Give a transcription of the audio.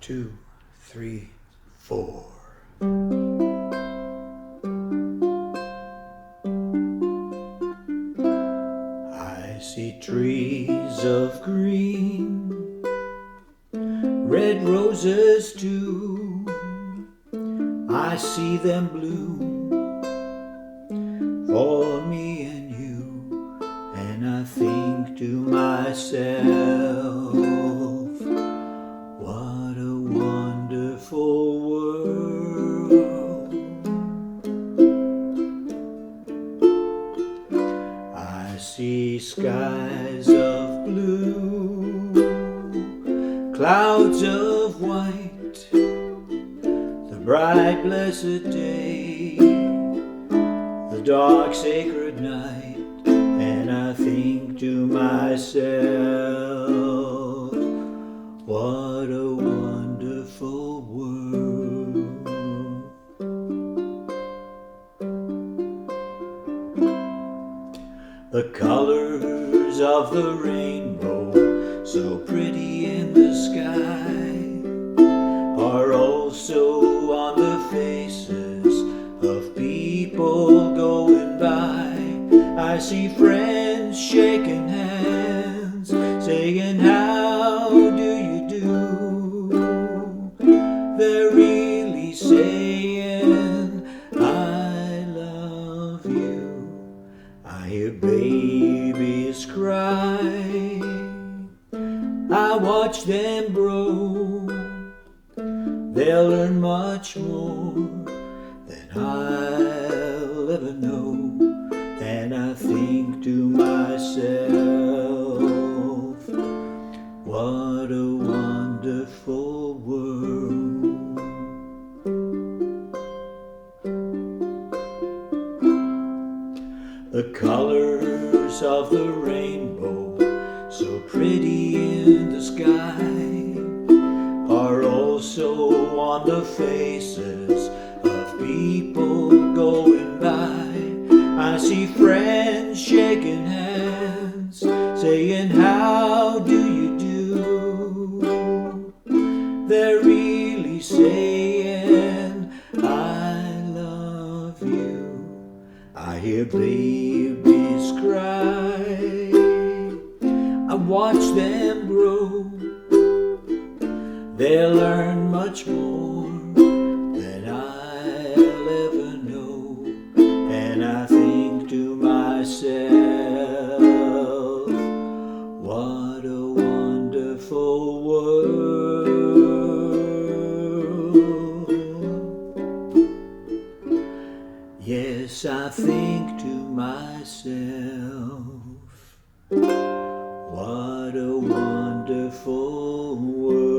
2, 3, 4. I see trees of green, red roses too. I see them bloom for me and you, and I think to myself, what a wonderful world. I see skies of blue, clouds of white, the bright blessed day, the dark sacred night, and I think to myself, what a wonderful world. The colors of the rainbow, so pretty in the sky, are also on the faces of people going by. I see friends shaking hands, saying, how do you do? They're really saying, I love you. I hear babies cry, I watch them grow. They'll learn much more than I'll ever know, and I think to myself, what a wonderful world. The colors of the rainbow, so pretty in the sky, are also on the faces of people going by. I see friends shaking hands, saying, how do you do? They're really saying, I love you. I hear babies cry, I watch them grow. They'll learn much more than I'll ever know, and I think to myself, what a wonderful world. Yes, I think to myself, what a wonderful world.